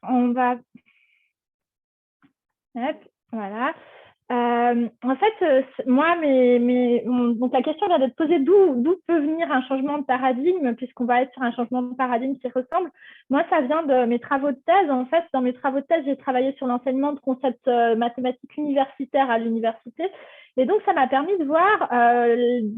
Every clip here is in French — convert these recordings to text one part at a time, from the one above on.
on va... Hop, voilà. En fait, moi, donc la question vient d'être posée d'où peut venir un changement de paradigme, puisqu'on va être sur un changement de paradigme qui ressemble. Moi, ça vient de mes travaux de thèse. En fait, dans mes travaux de thèse, j'ai travaillé sur l'enseignement de concepts mathématiques universitaires à l'université. Et donc, ça m'a permis de voir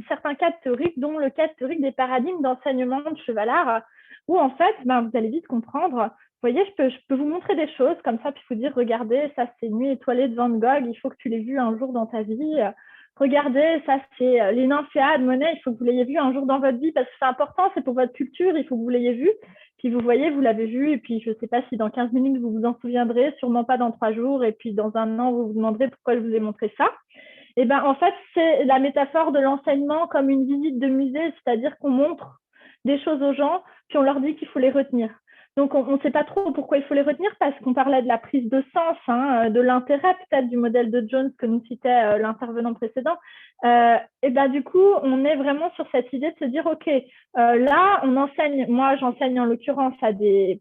certains cas théoriques, dont le cas théorique des paradigmes d'enseignement de Chevalard, où en fait, vous allez vite comprendre. Vous voyez, je peux vous montrer des choses comme ça, puis vous dire, regardez, ça c'est Nuit étoilée de Van Gogh, il faut que tu l'aies vu un jour dans ta vie. Regardez, ça c'est Les Nymphéas de Monet, il faut que vous l'ayez vu un jour dans votre vie, parce que c'est important, c'est pour votre culture, il faut que vous l'ayez vu. Puis vous voyez, vous l'avez vu, et puis je ne sais pas si dans 15 minutes vous vous en souviendrez, sûrement pas dans 3 jours, et puis dans un an vous vous demanderez pourquoi je vous ai montré ça. Et ben en fait, c'est la métaphore de l'enseignement comme une visite de musée, c'est-à-dire qu'on montre des choses aux gens, puis on leur dit qu'il faut les retenir. Donc, on ne sait pas trop pourquoi il faut les retenir parce qu'on parlait de la prise de sens, de l'intérêt peut-être du modèle de Jones que nous citait l'intervenant précédent. Et ben du coup, on est vraiment sur cette idée de se dire, OK, là, on enseigne, moi j'enseigne en l'occurrence à des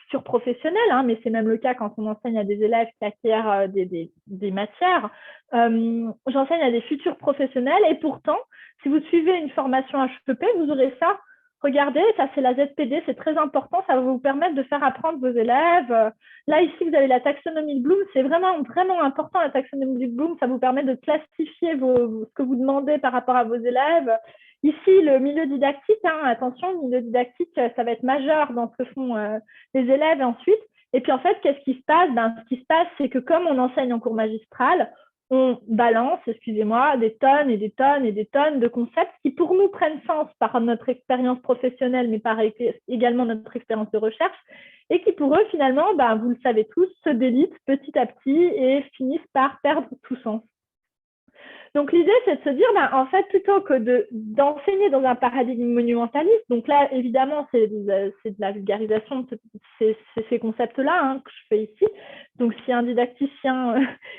futurs professionnels, mais c'est même le cas quand on enseigne à des élèves qui acquièrent des matières. J'enseigne à des futurs professionnels et pourtant, si vous suivez une formation HEP, vous aurez ça. Regardez, ça c'est la ZPD, c'est très important, ça va vous permettre de faire apprendre vos élèves. Là, ici, vous avez la taxonomie de Bloom, c'est vraiment, vraiment important la taxonomie de Bloom, ça vous permet de classifier ce que vous demandez par rapport à vos élèves. Ici, le milieu didactique, attention, le milieu didactique, ça va être majeur dans ce que font les élèves ensuite. Et puis en fait, qu'est-ce qui se passe? Ce qui se passe, c'est que comme on enseigne en cours magistral, on balance, excusez-moi, des tonnes et des tonnes et des tonnes de concepts qui pour nous prennent sens par notre expérience professionnelle, mais par également notre expérience de recherche, et qui pour eux, finalement, vous le savez tous, se délitent petit à petit et finissent par perdre tout sens. Donc l'idée, c'est de se dire, en fait, plutôt que d'enseigner dans un paradigme monumentaliste, donc là, évidemment, c'est de la vulgarisation de ces concepts-là que je fais ici. Donc si un didacticien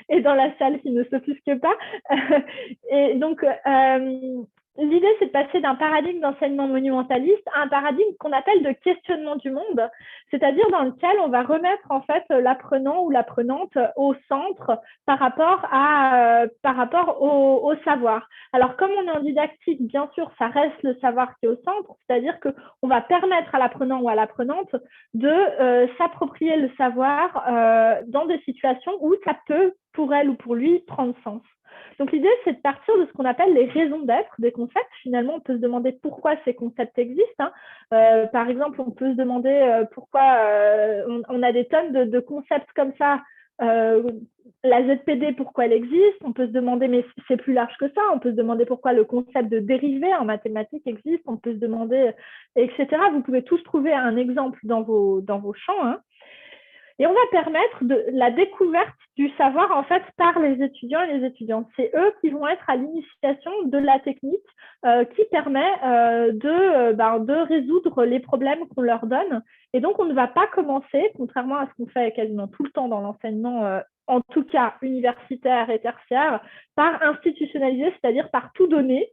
est dans la salle qui ne s'offusque pas. Et donc, l'idée, c'est de passer d'un paradigme d'enseignement monumentaliste à un paradigme qu'on appelle de questionnement du monde, c'est-à-dire dans lequel on va remettre en fait l'apprenant ou l'apprenante au centre par rapport au savoir. Alors, comme on est en didactique, bien sûr, ça reste le savoir qui est au centre, c'est-à-dire qu'on va permettre à l'apprenant ou à l'apprenante de s'approprier le savoir dans des situations où ça peut, pour elle ou pour lui, prendre sens. Donc l'idée, c'est de partir de ce qu'on appelle les raisons d'être des concepts. Finalement, on peut se demander pourquoi ces concepts existent. Par exemple, on peut se demander pourquoi on a des tonnes de concepts comme ça. La ZPD, pourquoi elle existe? On peut se demander, mais c'est plus large que ça. On peut se demander pourquoi le concept de dérivée en mathématiques existe. On peut se demander, etc. Vous pouvez tous trouver un exemple dans vos champs. Et on va permettre la découverte du savoir en fait par les étudiants et les étudiantes. C'est eux qui vont être à l'initiation de la technique qui permet de résoudre les problèmes qu'on leur donne. Et donc, on ne va pas commencer, contrairement à ce qu'on fait quasiment tout le temps dans l'enseignement, en tout cas universitaire et tertiaire, par institutionnaliser, c'est-à-dire par tout donner,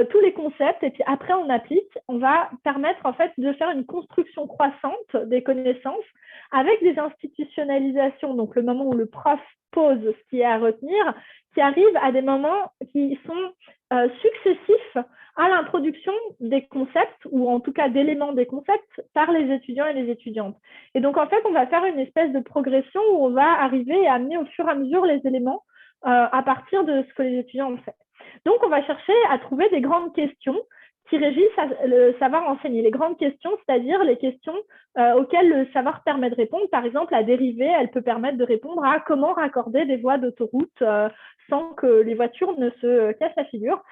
tous les concepts, et puis après on applique, on va permettre en fait de faire une construction croissante des connaissances avec des institutionnalisations, donc le moment où le prof pose ce qui est à retenir, qui arrive à des moments qui sont successifs à l'introduction des concepts, ou en tout cas d'éléments des concepts, par les étudiants et les étudiantes. Et donc en fait, on va faire une espèce de progression où on va arriver à amener au fur et à mesure les éléments à partir de ce que les étudiants ont fait. Donc, on va chercher à trouver des grandes questions qui régissent le savoir enseigner. Les grandes questions, c'est-à-dire les questions auxquelles le savoir permet de répondre. Par exemple, la dérivée, elle peut permettre de répondre à comment raccorder des voies d'autoroute sans que les voitures ne se cassent la figure.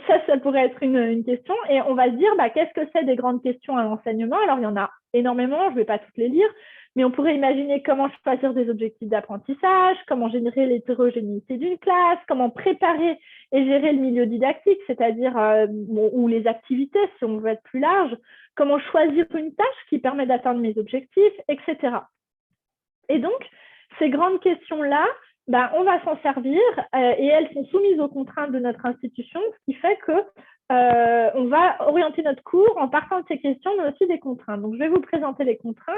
Ça pourrait être une question. Et on va se dire, qu'est-ce que c'est des grandes questions à l'enseignement? Alors, il y en a énormément, je ne vais pas toutes les lire, mais on pourrait imaginer comment choisir des objectifs d'apprentissage, comment générer l'hétérogénéité d'une classe, comment préparer et gérer le milieu didactique, c'est-à-dire ou les activités, si on veut être plus large, comment choisir une tâche qui permet d'atteindre mes objectifs, etc. Et donc, ces grandes questions-là, on va s'en servir et elles sont soumises aux contraintes de notre institution, ce qui fait que on va orienter notre cours en partant de ces questions, mais aussi des contraintes. Donc, je vais vous présenter les contraintes.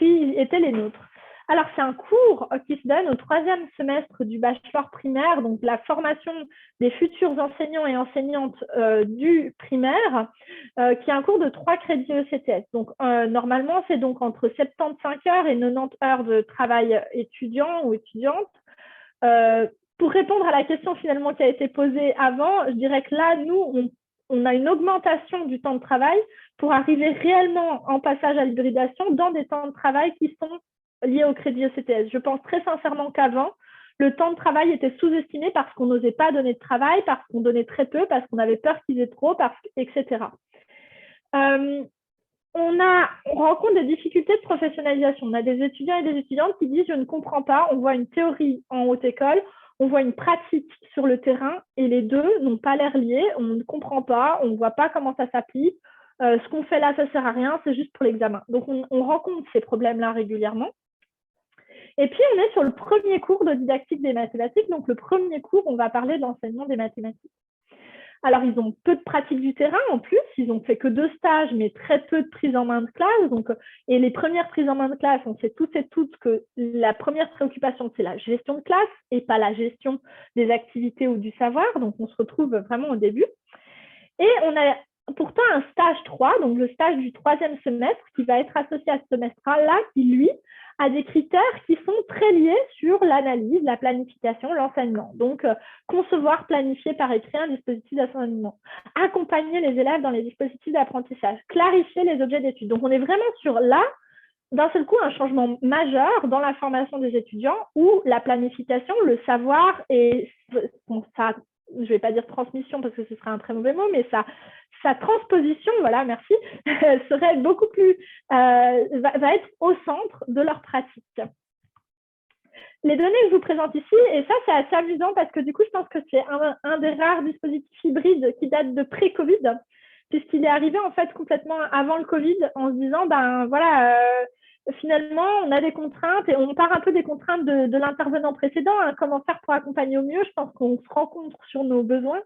qui étaient les nôtres. Alors, c'est un cours qui se donne au 3e semestre du bachelor primaire, donc la formation des futurs enseignants et enseignantes du primaire, qui est un cours de 3 crédits ECTS. Donc, normalement, c'est donc entre 75 heures et 90 heures de travail étudiant ou étudiante. Pour répondre à la question finalement qui a été posée avant, je dirais que là, nous, on a une augmentation du temps de travail pour arriver réellement en passage à l'hybridation dans des temps de travail qui sont liés au crédit ECTS. Je pense très sincèrement qu'avant, le temps de travail était sous-estimé parce qu'on n'osait pas donner de travail, parce qu'on donnait très peu, parce qu'on avait peur qu'ils aient trop, etc. On rencontre des difficultés de professionnalisation. On a des étudiants et des étudiantes qui disent « je ne comprends pas ». On voit une théorie en haute école, on voit une pratique sur le terrain et les deux n'ont pas l'air liés. On ne comprend pas, on ne voit pas comment ça s'applique. Ce qu'on fait là, ça ne sert à rien, c'est juste pour l'examen. Donc, on rencontre ces problèmes-là régulièrement. Et puis, on est sur le premier cours de didactique des mathématiques. Donc, le premier cours, on va parler de l'enseignement des mathématiques. Alors, ils ont peu de pratique du terrain en plus. Ils n'ont fait que 2 stages, mais très peu de prise en main de classe. Donc, et les premières prises en main de classe, on sait toutes et toutes que la première préoccupation, c'est la gestion de classe et pas la gestion des activités ou du savoir. Donc, on se retrouve vraiment au début. Et on a pourtant un stage 3, donc le stage du 3e semestre, qui va être associé à ce semestre-là, qui, lui, a des critères qui sont très liés sur l'analyse, la planification, l'enseignement. Donc, concevoir, planifier par écrit un dispositif d'enseignement, accompagner les élèves dans les dispositifs d'apprentissage, clarifier les objets d'études. Donc, on est vraiment sur là, d'un seul coup, un changement majeur dans la formation des étudiants où la planification, le savoir et ça, je ne vais pas dire transmission parce que ce serait un très mauvais mot, mais sa transposition, voilà, merci, serait beaucoup plus, va être au centre de leur pratique. Les données que je vous présente ici, et ça c'est assez amusant parce que du coup je pense que c'est un des rares dispositifs hybrides qui date de pré-Covid, puisqu'il est arrivé en fait complètement avant le Covid en se disant, ben voilà, finalement on a des contraintes et on part un peu des contraintes de l'intervenant précédent, hein, comment faire pour accompagner au mieux, je pense qu'on se rencontre sur nos besoins.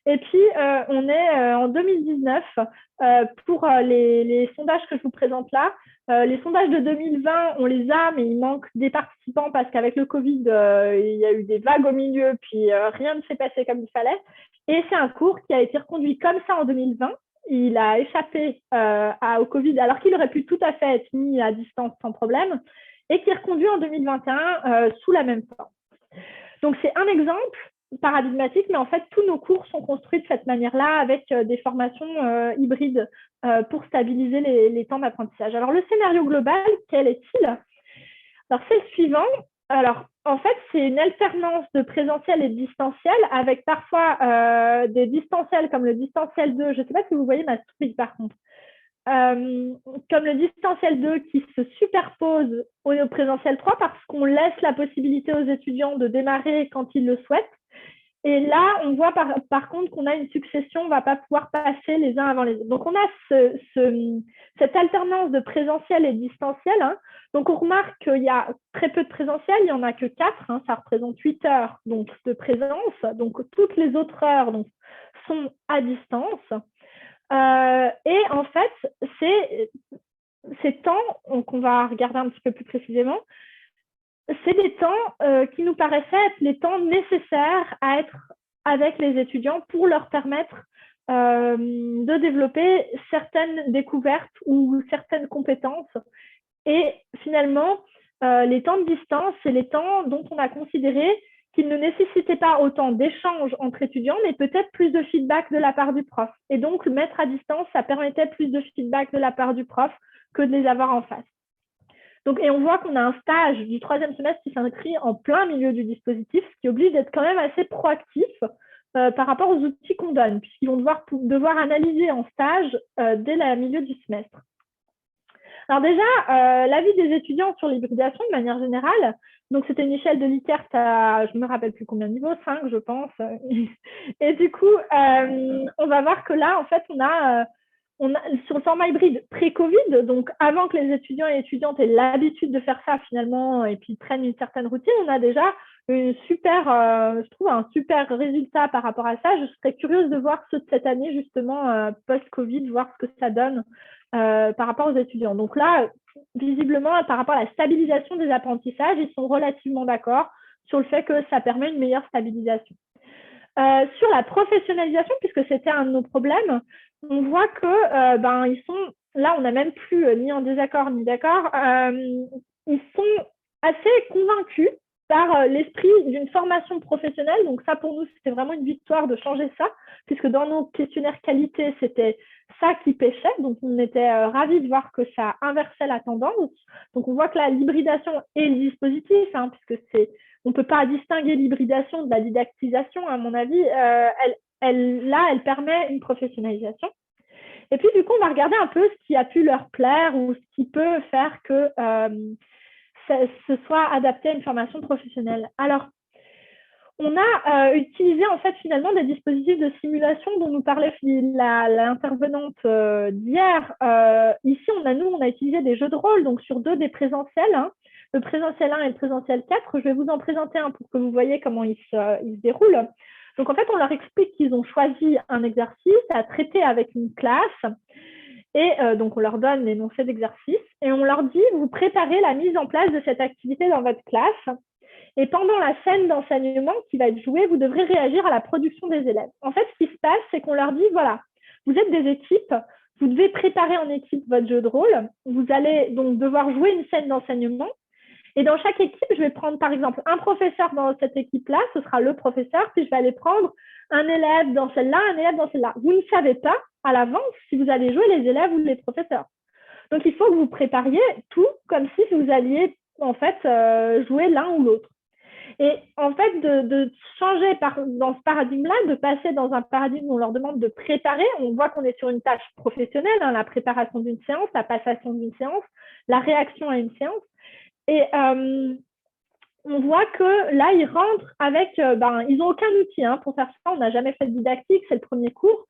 Et puis, on est en 2019 pour les sondages que je vous présente là. Les sondages de 2020, on les a, mais il manque des participants parce qu'avec le Covid, il y a eu des vagues au milieu, puis rien ne s'est passé comme il fallait. Et c'est un cours qui a été reconduit comme ça en 2020. Il a échappé au Covid, alors qu'il aurait pu tout à fait être mis à distance sans problème, et qui est reconduit en 2021 sous la même forme. Donc, c'est un exemple paradigmatique, mais en fait, tous nos cours sont construits de cette manière-là, avec des formations hybrides pour stabiliser les temps d'apprentissage. Alors, le scénario global, quel est-il? Alors, c'est le suivant. Alors, en fait, c'est une alternance de présentiel et de distanciel, avec parfois des distanciels comme le distanciel 2. Je ne sais pas si vous voyez ma souris, par contre. Comme le distanciel 2 qui se superpose au présentiel 3 parce qu'on laisse la possibilité aux étudiants de démarrer quand ils le souhaitent. Et là, on voit par contre qu'on a une succession, on ne va pas pouvoir passer les uns avant les autres. Donc, on a cette alternance de présentiel et de distanciel. Hein. Donc, on remarque qu'il y a très peu de présentiel, il n'y en a que 4, hein, ça représente 8 heures donc, de présence. Donc, toutes les autres heures donc, sont à distance. Et en fait, ces temps qu'on va regarder un petit peu plus précisément, c'est des temps qui nous paraissaient être les temps nécessaires à être avec les étudiants pour leur permettre de développer certaines découvertes ou certaines compétences. Et finalement, les temps de distance, c'est les temps dont on a considéré qu'ils ne nécessitaient pas autant d'échanges entre étudiants, mais peut-être plus de feedback de la part du prof. Et donc, mettre à distance, ça permettait plus de feedback de la part du prof que de les avoir en face. Donc, et on voit qu'on a un stage du 3e semestre qui s'inscrit en plein milieu du dispositif, ce qui oblige d'être quand même assez proactif par rapport aux outils qu'on donne, puisqu'ils vont devoir analyser en stage dès le milieu du semestre. Alors déjà, l'avis des étudiants sur l'hybridation de manière générale, donc c'était une échelle de Likert à, je ne me rappelle plus combien de niveaux, 5 je pense. Et du coup, on va voir que là, en fait, on a sur le format hybride pré-Covid, donc avant que les étudiants et étudiantes aient l'habitude de faire ça finalement et puis prennent une certaine routine, on a déjà je trouve un super résultat par rapport à ça. Je serais curieuse de voir ceux de cette année justement post-Covid, voir ce que ça donne par rapport aux étudiants. Donc là, visiblement, par rapport à la stabilisation des apprentissages, ils sont relativement d'accord sur le fait que ça permet une meilleure stabilisation. Sur la professionnalisation, puisque c'était un de nos problèmes, on voit que ils sont là, on n'a même plus ni en désaccord ni d'accord. Ils sont assez convaincus par l'esprit d'une formation professionnelle. Donc ça, pour nous, c'était vraiment une victoire de changer ça, puisque dans nos questionnaires qualité, c'était ça qui pêchait. Donc on était ravis de voir que ça inversait la tendance. Donc on voit que la l'hybridation est le dispositif, puisque on ne peut pas distinguer l'hybridation de la didactisation, à mon avis. Elle permet une professionnalisation. Et puis, du coup, on va regarder un peu ce qui a pu leur plaire ou ce qui peut faire que ce soit adapté à une formation professionnelle. Alors, on a utilisé en fait finalement des dispositifs de simulation dont nous parlait l'intervenante d'hier. Ici, on a utilisé des jeux de rôle, donc sur 2 des présentiels, le présentiel 1 et le présentiel 4. Je vais vous en présenter un pour que vous voyez comment il se déroule. Donc en fait, on leur explique qu'ils ont choisi un exercice à traiter avec une classe. Et donc, on leur donne l'énoncé d'exercice et on leur dit, vous préparez la mise en place de cette activité dans votre classe. Et pendant la scène d'enseignement qui va être jouée, vous devrez réagir à la production des élèves. En fait, ce qui se passe, c'est qu'on leur dit, voilà, vous êtes des équipes, vous devez préparer en équipe votre jeu de rôle, vous allez donc devoir jouer une scène d'enseignement. Et dans chaque équipe, je vais prendre par exemple un professeur dans cette équipe-là, ce sera le professeur, puis je vais aller prendre un élève dans celle-là, un élève dans celle-là. Vous ne savez pas à l'avance si vous allez jouer les élèves ou les professeurs. Donc, il faut que vous prépariez tout comme si vous alliez en fait jouer l'un ou l'autre. Et en fait, de changer dans ce paradigme-là, de passer dans un paradigme où on leur demande de préparer, on voit qu'on est sur une tâche professionnelle, la préparation d'une séance, la passation d'une séance, la réaction à une séance. Et on voit que là, ils rentrent avec, ils n'ont aucun outil pour faire ça. On n'a jamais fait de didactique, c'est le premier cours.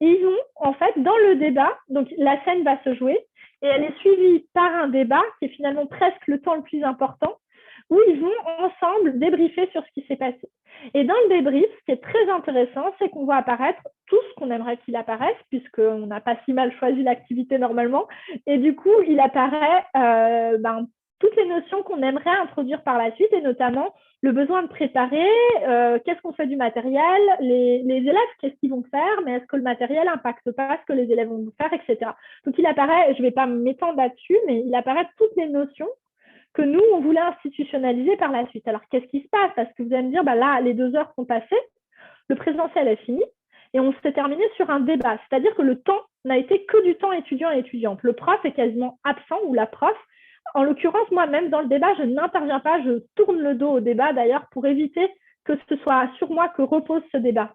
Et ils ont, en fait, dans le débat, donc la scène va se jouer et elle est suivie par un débat qui est finalement presque le temps le plus important, où ils vont ensemble débriefer sur ce qui s'est passé. Et dans le débrief, ce qui est très intéressant, c'est qu'on voit apparaître tout ce qu'on aimerait qu'il apparaisse, puisqu'on n'a pas si mal choisi l'activité normalement. Et du coup, il apparaît toutes les notions qu'on aimerait introduire par la suite, et notamment le besoin de préparer, qu'est-ce qu'on fait du matériel, les élèves, qu'est-ce qu'ils vont faire, mais est-ce que le matériel n'impacte pas ce que les élèves vont faire, etc. Donc, il apparaît, je ne vais pas m'étendre là-dessus, mais il apparaît toutes les notions que nous, on voulait institutionnaliser par la suite. Alors, qu'est-ce qui se passe? Parce que vous allez me dire, là, les 2 heures sont passées, le présentiel est fini, et on s'est terminé sur un débat. C'est-à-dire que le temps n'a été que du temps étudiant et étudiante. Le prof est quasiment absent, ou la prof. En l'occurrence, moi-même, dans le débat, je n'interviens pas, je tourne le dos au débat, d'ailleurs, pour éviter que ce soit sur moi que repose ce débat.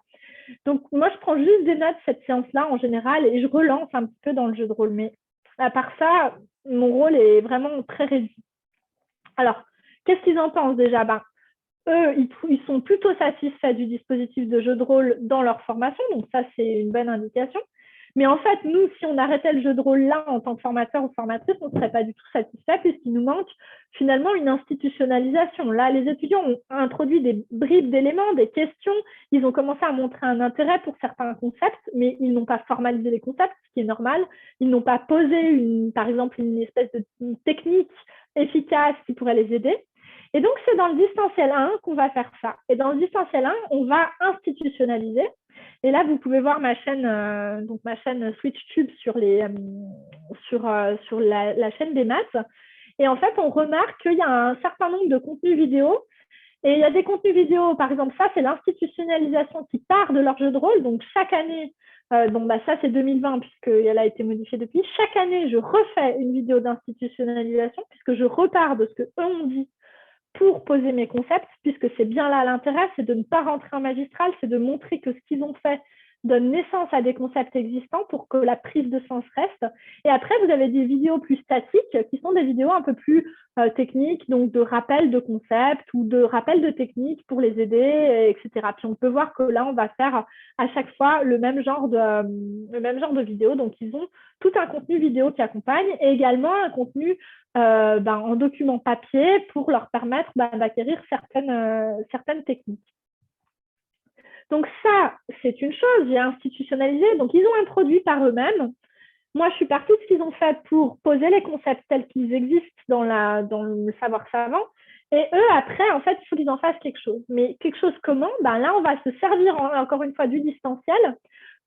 Donc, moi, je prends juste des notes cette séance-là, en général, et je relance un petit peu dans le jeu de rôle. Mais à part ça, mon rôle est vraiment très réduit. Alors, qu'est-ce qu'ils en pensent déjà? Eux, ils sont plutôt satisfaits du dispositif de jeu de rôle dans leur formation, donc ça, c'est une bonne indication. Mais en fait, nous, si on arrêtait le jeu de rôle là en tant que formateur ou formatrice, on ne serait pas du tout satisfait puisqu'il nous manque finalement une institutionnalisation. Là, les étudiants ont introduit des bribes d'éléments, des questions. Ils ont commencé à montrer un intérêt pour certains concepts, mais ils n'ont pas formalisé les concepts, ce qui est normal. Ils n'ont pas posé, par exemple, une espèce de technique efficace qui pourrait les aider. Et donc, c'est dans le distanciel 1 qu'on va faire ça. Et dans le distanciel 1, on va institutionnaliser. Et là, vous pouvez voir ma chaîne SwitchTube sur la chaîne des maths. Et en fait, on remarque qu'il y a un certain nombre de contenus vidéo. Et il y a des contenus vidéo, par exemple, ça, c'est l'institutionnalisation qui part de leur jeu de rôle. Donc, chaque année, ça, c'est 2020, puisqu'elle a été modifiée depuis. Chaque année, je refais une vidéo d'institutionnalisation, puisque je repars de ce qu'eux ont dit pour poser mes concepts, puisque c'est bien là l'intérêt, c'est de ne pas rentrer en magistral, c'est de montrer que ce qu'ils ont fait donne naissance à des concepts existants pour que la prise de sens reste. Et après, vous avez des vidéos plus statiques qui sont des vidéos un peu plus techniques, donc de rappel de concepts ou de rappel de techniques pour les aider, etc. Puis on peut voir que là, on va faire à chaque fois le même genre de vidéo. Donc, ils ont tout un contenu vidéo qui accompagne et également un contenu en document papier pour leur permettre d'acquérir certaines techniques. Donc ça, c'est une chose, j'ai institutionnalisé. Donc, ils ont introduit par eux-mêmes. moi, je suis partie de ce qu'ils ont fait pour poser les concepts tels qu'ils existent dans le savoir savant. Et eux, après, en fait, il faut qu'ils en fassent quelque chose. Mais quelque chose comment? Ben là, on va se servir encore une fois du distanciel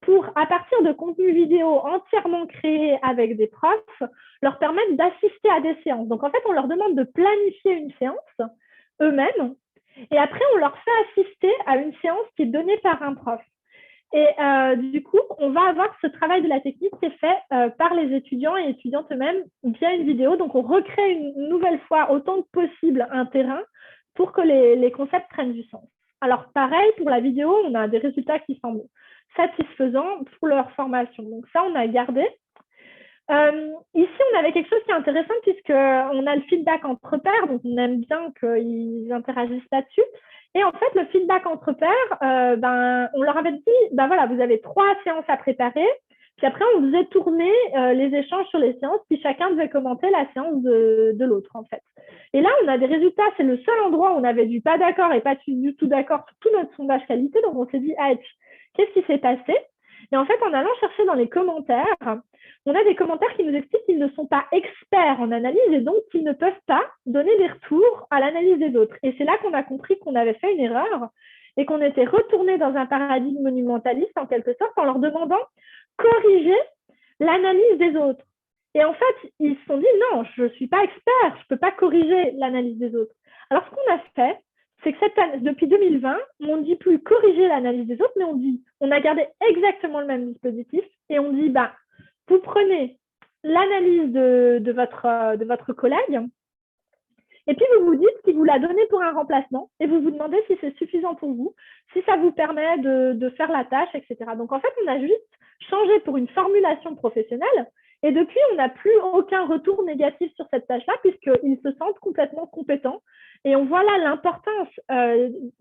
pour, à partir de contenus vidéo entièrement créés avec des profs, leur permettre d'assister à des séances. Donc, en fait, on leur demande de planifier une séance eux-mêmes et après, on leur fait assister à une séance qui est donnée par un prof. Et du coup, on va avoir ce travail de la technique qui est fait par les étudiants et étudiantes eux-mêmes via une vidéo. Donc, on recrée une nouvelle fois autant que possible un terrain pour que les concepts prennent du sens. Alors, pareil, pour la vidéo, on a des résultats qui semblent satisfaisants pour leur formation. Donc, ça, on a gardé. Ici, on avait quelque chose qui est intéressant puisqu'on a le feedback entre pairs, donc on aime bien qu'ils interagissent là-dessus. Et en fait, le feedback entre pairs, on leur avait dit, voilà, vous avez 3 séances à préparer. Puis après, on faisait tourner les échanges sur les séances, puis chacun devait commenter la séance de l'autre, en fait. Et là, on a des résultats. C'est le seul endroit où on avait du pas d'accord et pas du tout d'accord sur tout notre sondage qualité. Donc, on s'est dit, ah, qu'est-ce qui s'est passé? Et en fait, en allant chercher dans les commentaires, on a des commentaires qui nous expliquent qu'ils ne sont pas experts en analyse et donc qu'ils ne peuvent pas donner des retours à l'analyse des autres. Et c'est là qu'on a compris qu'on avait fait une erreur et qu'on était retourné dans un paradigme monumentaliste en quelque sorte en leur demandant corriger l'analyse des autres. Et en fait, ils se sont dit non, je ne suis pas expert, je ne peux pas corriger l'analyse des autres. Alors ce qu'on a fait, c'est que depuis 2020, on ne dit plus corriger l'analyse des autres, mais on a gardé exactement le même dispositif et on dit vous prenez l'analyse de votre collègue et puis vous vous dites qu'il vous l'a donné pour un remplacement et vous vous demandez si c'est suffisant pour vous, si ça vous permet de faire la tâche, etc. Donc en fait, on a juste changé pour une formulation professionnelle et depuis, on n'a plus aucun retour négatif sur cette tâche-là puisqu'ils se sentent complètement compétents. Et on voit là l'importance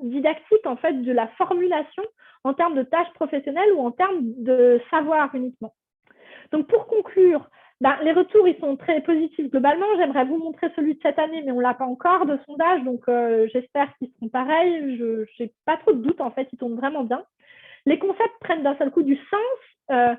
didactique en fait de la formulation en termes de tâches professionnelles ou en termes de savoir uniquement. Donc, pour conclure, les retours, ils sont très positifs globalement. J'aimerais vous montrer celui de cette année, mais on ne l'a pas encore de sondage, donc j'espère qu'ils seront pareils. Je n'ai pas trop de doutes, en fait, ils tournent vraiment bien. Les concepts prennent d'un seul coup du sens.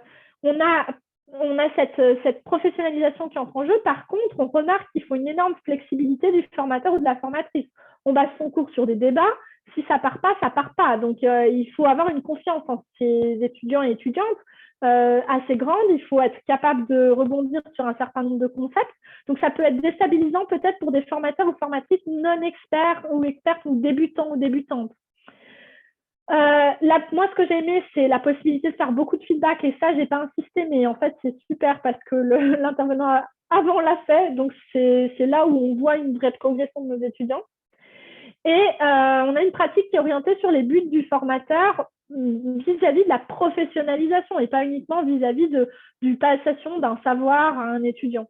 On a cette professionnalisation qui entre en jeu. Par contre, on remarque qu'il faut une énorme flexibilité du formateur ou de la formatrice. On base son cours sur des débats. Si ça part pas, ça part pas. Donc, il faut avoir une confiance en ces étudiants et étudiantes assez grande. Il faut être capable de rebondir sur un certain nombre de concepts. Donc, ça peut être déstabilisant peut-être pour des formateurs ou formatrices non experts ou expertes ou débutants ou débutantes. Moi, ce que j'ai aimé, c'est la possibilité de faire beaucoup de feedback. Et ça, j'ai pas insisté, mais en fait, c'est super parce que l'intervenant avant l'a fait. Donc, c'est là où on voit une vraie progression de nos étudiants. Et on a une pratique qui est orientée sur les buts du formateur vis-à-vis de la professionnalisation et pas uniquement vis-à-vis du passation d'un savoir à un étudiant.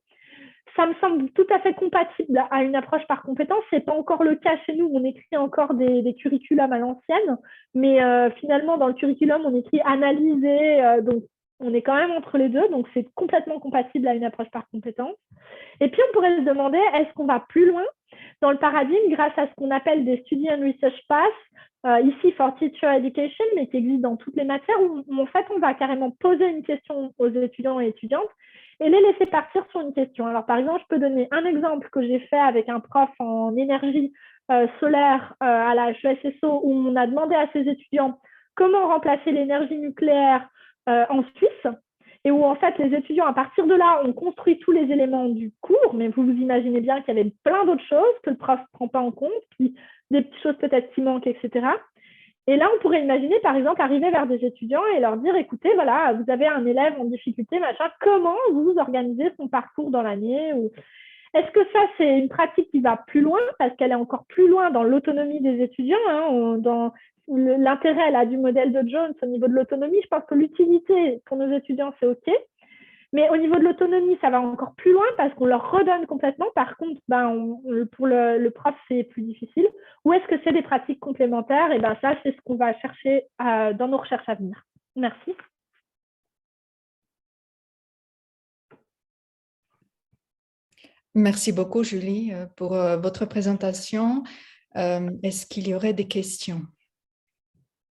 Ça me semble tout à fait compatible à une approche par compétence. Ce n'est pas encore le cas chez nous. On écrit encore des curriculums à l'ancienne, mais finalement, dans le curriculum, on écrit analyser. Donc, on est quand même entre les deux. Donc, c'est complètement compatible à une approche par compétence. Et puis, on pourrait se demander, est-ce qu'on va plus loin dans le paradigme grâce à ce qu'on appelle des Study and Research Paths, ici for Teacher Education, mais qui existent dans toutes les matières, où en fait, on va carrément poser une question aux étudiants et étudiantes et les laisser partir sur une question. Alors, par exemple, je peux donner un exemple que j'ai fait avec un prof en énergie solaire à la HESSO, où on a demandé à ses étudiants comment remplacer l'énergie nucléaire en Suisse, et où en fait les étudiants, à partir de là, ont construit tous les éléments du cours, mais vous vous imaginez bien qu'il y avait plein d'autres choses que le prof ne prend pas en compte, puis des petites choses peut-être qui manquent, etc. Et là, on pourrait imaginer, par exemple, arriver vers des étudiants et leur dire, écoutez, voilà, vous avez un élève en difficulté, machin, comment vous organisez son parcours dans l'année ou... Est-ce que ça, c'est une pratique qui va plus loin, parce qu'elle est encore plus loin dans l'autonomie des étudiants, dans l'intérêt là, du modèle de Jones au niveau de l'autonomie? Je pense que l'utilité pour nos étudiants, c'est OK. Mais au niveau de l'autonomie, ça va encore plus loin parce qu'on leur redonne complètement. Par contre, pour le prof, c'est plus difficile. Ou est-ce que c'est des pratiques complémentaires? Et ça, c'est ce qu'on va chercher dans nos recherches à venir. Merci. Merci beaucoup, Julie, pour votre présentation. Est-ce qu'il y aurait des questions?